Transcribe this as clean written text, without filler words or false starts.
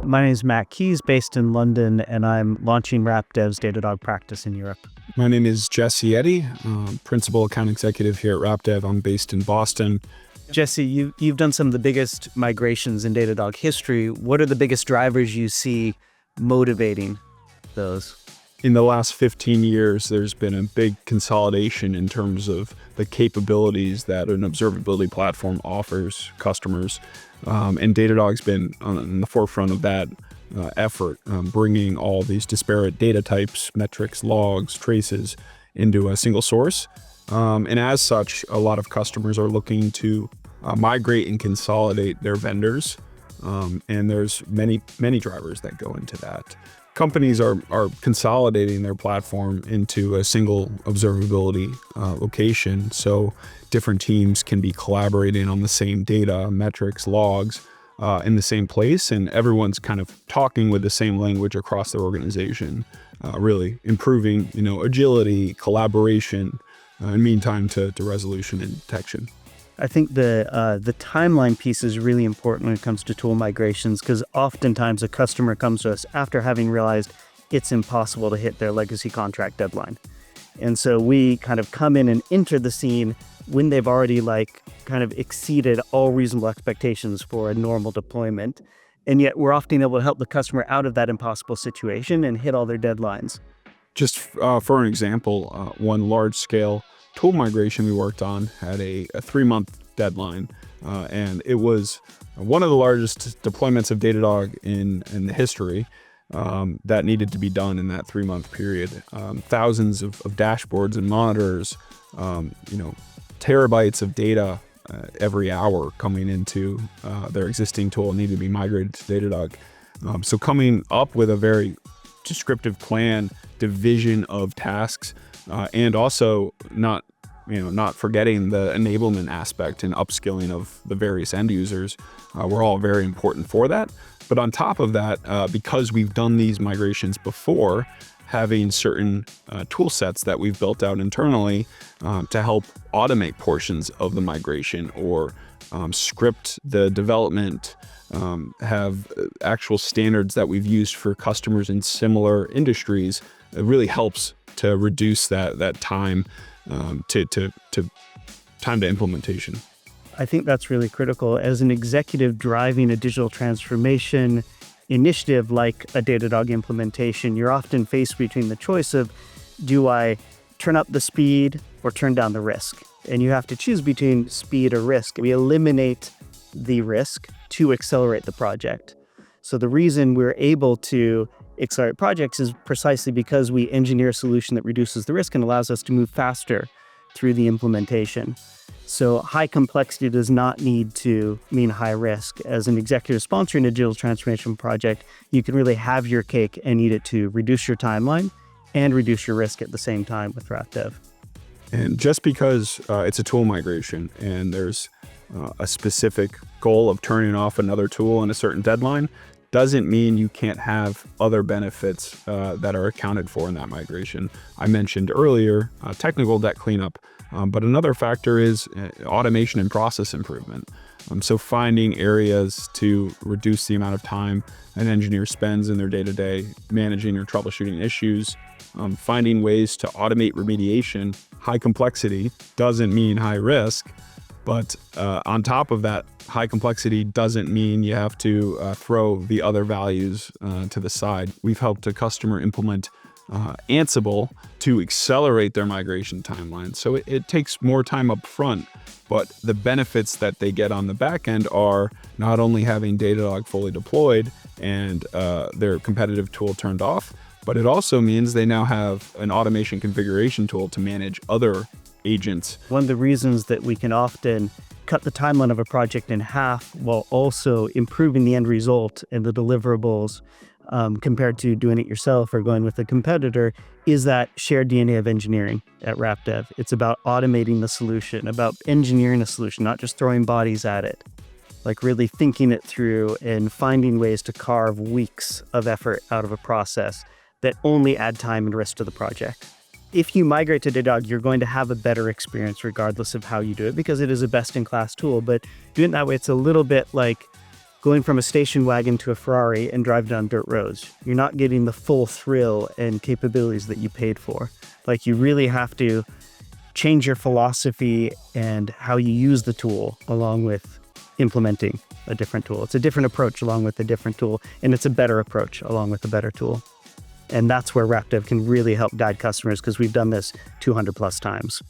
My name is Matt Keys, based in London, and I'm launching RapDev's Datadog practice in Europe. My name is Jesse Eddy, Principal Account Executive here at RapDev. I'm based in Boston. Jesse, you've done some of the biggest migrations in Datadog history. What are the biggest drivers you see motivating those? In the last 15 years, there's been a big consolidation in terms of the capabilities that an observability platform offers customers. And Datadog's been on the forefront of that effort, bringing all these disparate data types, metrics, logs, traces into a single source. And as such, a lot of customers are looking to migrate and consolidate their vendors. And there's many drivers that go into that. Companies are consolidating their platform into a single observability location, so different teams can be collaborating on the same data, metrics, logs in the same place, and everyone's kind of talking with the same language across their organization, really improving, agility, collaboration, and mean time to resolution and detection. I think the timeline piece is really important when it comes to tool migrations, because oftentimes a customer comes to us after having realized it's impossible to hit their legacy contract deadline. And so we kind of come in and enter the scene when they've already kind of exceeded all reasonable expectations for a normal deployment. And yet we're often able to help the customer out of that impossible situation and hit all their deadlines. Just for an example, one large scale tool migration we worked on had a 3-month deadline, and it was one of the largest deployments of Datadog in the history that needed to be done in that 3-month period. Thousands of dashboards and monitors, terabytes of data every hour coming into their existing tool needed to be migrated to Datadog. So coming up with a very descriptive plan, division of tasks, and also not forgetting the enablement aspect and upskilling of the various end users were all very important for that. But on top of that, because we've done these migrations before, having certain tool sets that we've built out internally to help automate portions of the migration or script the development, have actual standards that we've used for customers in similar industries. It really helps to reduce that time to time to implementation. I think that's really critical. As an executive driving a digital transformation initiative like a Datadog implementation, you're often faced between the choice of, do I turn up the speed or turn down the risk? And you have to choose between speed or risk. We eliminate the risk to accelerate the project. So the reason we're able to accelerate projects is precisely because we engineer a solution that reduces the risk and allows us to move faster through the implementation. So high complexity does not need to mean high risk. As an executive sponsoring a digital transformation project, you can really have your cake and eat it to reduce your timeline and reduce your risk at the same time with RapDev. And just because it's a tool migration and there's a specific goal of turning off another tool in a certain deadline, doesn't mean you can't have other benefits that are accounted for in that migration. I mentioned earlier technical debt cleanup, but another factor is automation and process improvement. So finding areas to reduce the amount of time an engineer spends in their day-to-day managing or troubleshooting issues, finding ways to automate remediation. High complexity doesn't mean high risk, but on top of that, high complexity doesn't mean you have to throw the other values to the side. We've helped a customer implement Ansible to accelerate their migration timeline. So it takes more time up front, but the benefits that they get on the back end are not only having Datadog fully deployed and their competitive tool turned off, but it also means they now have an automation configuration tool to manage other agents. One of the reasons that we can often cut the timeline of a project in half while also improving the end result and the deliverables compared to doing it yourself or going with a competitor is that shared DNA of engineering at RapDev. It's about automating the solution, about engineering a solution, not just throwing bodies at it, like really thinking it through and finding ways to carve weeks of effort out of a process that only add time and risk to the project. If you migrate to Datadog, you're going to have a better experience regardless of how you do it because it is a best-in-class tool. But doing it that way, it's a little bit like going from a station wagon to a Ferrari and drive down dirt roads. You're not getting the full thrill and capabilities that you paid for. Like, you really have to change your philosophy and how you use the tool along with implementing a different tool. It's a different approach along with a different tool, and it's a better approach along with a better tool. And that's where RapDev can really help guide customers, because we've done this 200 plus times.